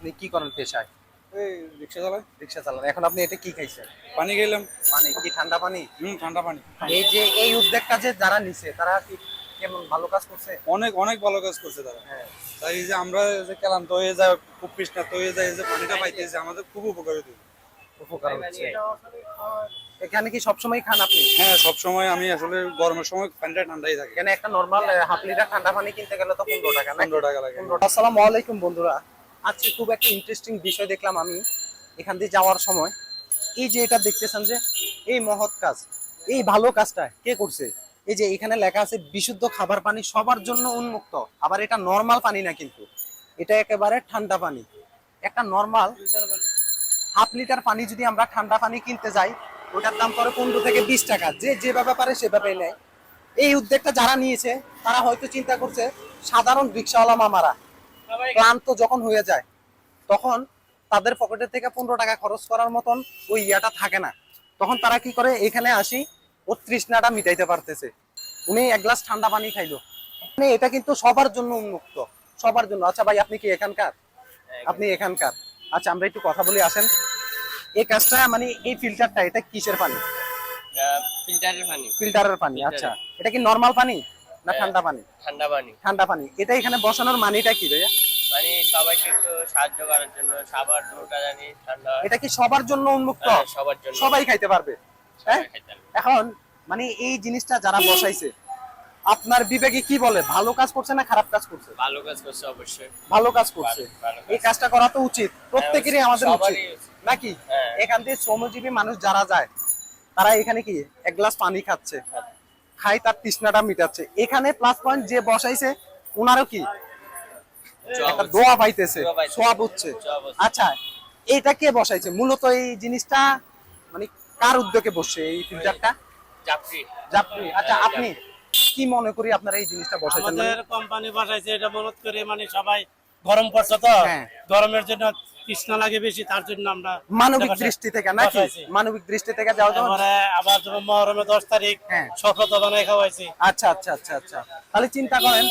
আপনি কি করেন পেশায়? এই রিক্সা চালাই। রিক্সা চালান। এখন আপনি এটা কি খাইছেন? পানি খেলাম। পানি কি ঠান্ডা পানি? ঠান্ডা পানি। এই যে এই উদ্যোগটা যে যারা নিছে তারা কি কেমন ভালো কাজ করছে? অনেক অনেক ভালো কাজ করছে তারা। হ্যাঁ, তাই এই যে আমরা যে ক্লান্ত হয়ে যায়, খুব তৃষ্ণার্ত হয়ে যায়, এই যে পানিটা পাইতেছে আমাদের খুব উপকার হতো। উপকার হচ্ছে। এখানে কি সবসময় খান আপনি? হ্যাঁ, সবসময় আমি আসলে গরমের সময় পানিটা ঠান্ডাই থাকে। এখানে একটা নরমাল হাফ লিটার ঠান্ডা পানি কিনতে গেলে তো 15 টাকা, নাকি? 15 টাকা লাগে। 15 টাকা। আসসালামু আলাইকুম বন্ধুরা। আজকে খুব একটা ইন্টারেস্টিং বিষয় দেখলাম আমি এখান দিয়ে যাওয়ার সময়। এই যে এটা দেখতেছেন যে এই মহৎ কাজ, এই ভালো কাজটা কে করছে? এই যে এখানে লেখা আছে বিশুদ্ধ খাবার পানি সবার জন্য উন্মুক্ত। আবার এটা নরমাল পানি না, কিন্তু এটা একেবারে ঠান্ডা পানি। একটা নরমাল হাফ লিটার পানি যদি আমরা ঠান্ডা পানি কিনতে যাই, ওটার দাম পড়ে 15 থেকে 20 টাকা। যে যেভাবে পারে সেভাবে নেয়। এই উদ্যোগটা যারা নিয়েছে তারা হয়তো চিন্তা করছে সাধারণ রিক্সাওয়ালা মামারা ক্লান্ত যখন হয়ে যায় তখন তাদের পকেটের থেকে 15 টাকা খরচ করার মতন ওই ইয়াটা থাকে না। তখন তারা কি করে, এখানে আসি ও তৃষ্ণাটা মিটাইতে পারতেছে। উনি এক গ্লাস ঠান্ডা পানি খাইলো। মানে এটা কিন্তু সবার জন্য উন্মুক্ত, সবার জন্য। আচ্ছা ভাই, আপনি কি এখানকার? আপনি এখানকার। আচ্ছা, আমরা একটু কথা বলি, আসেন। এই কাজটা মানে এই ফিল্টারটা, এটা কিসের পানি? ফিল্টারের পানি। ফিল্টারের পানি। ফিল্টারের। আচ্ছা, এটা কি নরমাল পানি না হ্যাঁ। ঠান্ডা পানি? ঠান্ডা পানি। ঠান্ডা পানি। এটা এখানে বসানোর মানিটা কি ভাইয়া? মানে সবাইকে একটু সাহায্য করার জন্য, সবার দুটা জানি ঠান্ডা। এটা কি সবার জন্য উন্মুক্ত? হ্যাঁ, সবার জন্য। সবাই খাইতে পারবে? হ্যাঁ। সবাই খাইতে পারবে। এখন মানে এই জিনিসটা যারা বসাইছে, আপনার বিবেকে কি বলে, ভালো কাজ করছে না খারাপ কাজ করছে? ভালো কাজ করছে অবশ্যই। ভালো কাজ করছে। ভালো কাজ। এই কাজটা করা তো উচিত, প্রত্যেকেরই আমাদের উচিত, সবারই উচিত। নাকি? হ্যাঁ। এখান থেকে শ্রমজীবী মানুষ যারা যায় তারা এখানে কি এক গ্লাস পানি খাচ্ছে, খাই তার তৃষ্ণাটা মিটাচ্ছে। এখানে প্লাস পয়েন্ট যে বসাইছে ওনারও কি একটা দোয়া পাইতেছে, দোয়া পাইতেছে। সোয়াব হচ্ছে। সোয়াব হচ্ছে। আচ্ছা, এটা কে বসাইছে মূলত এই জিনিসটা? মানে কার উদ্যোগে বসছে এই ফিল্টারটা? যাত্রী। আপনি? আচ্ছা, আপনি কি মনে করি আপনারা এই জিনিসটা বসাইছেন? মানে আমাদের কোম্পানি বাসাইছে এটা মনত করে, মানে সবাই গরম পড়ছে তো, হ্যাঁ। গরমের জন্য তৃষ্ণা লাগে বেশি, তার জন্য আমরা মানবিক এটা দৃষ্টি থেকে, নাকি? বসাইছি। মানবিক দৃষ্টি থেকে যাও তো। তারপরে আবার যখন মহরমে 10 তারিখ হ্যাঁ। শরবত বানাই খাওয়াইছি। আচ্ছা আচ্ছা আচ্ছা আচ্ছা, তাহলে চিন্তা করেন,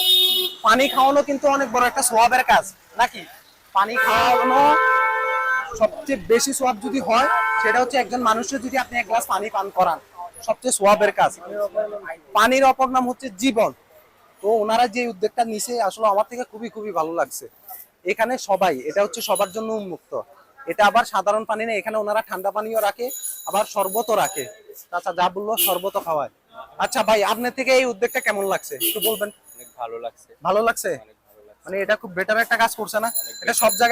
পানি খাওয়ানো কিন্তু অনেক বড় একটা সোয়াবের কাজ, নাকি? পানি খাওয়ানো সবচেয়ে বেশি সোয়াব যদি হয়, সেটা হচ্ছে একজন মানুষের যদি আপনি এক গ্লাস পানি পান করান, সবচেয়ে সোয়াবের কাজ। পানির অপর নাম হচ্ছে জীবন। তো ওনারা যে উদ্যোগটা নিছে আসলে আমার থেকে খুবই খুবই ভালো লাগছে। এখানে সবাই, এটা হচ্ছে সবার জন্য উন্মুক্ত। এটা আবার সাধারণ পানি না, এখানে ওনারা ঠান্ডা পানিও রাখে, আবার শরবতও রাখে। আচ্ছা, যা বললো শরবতও খাওয়ায়। আচ্ছা ভাই, আপনার থেকে এই উদ্যোগটা কেমন লাগছে একটু বলবেন? অনেক ভালো লাগছে। ভালো লাগছে? অনেক ভালো লাগছে। মানে এটা খুব বেটার একটা কাজ করছে না? এটা সব জায়গায়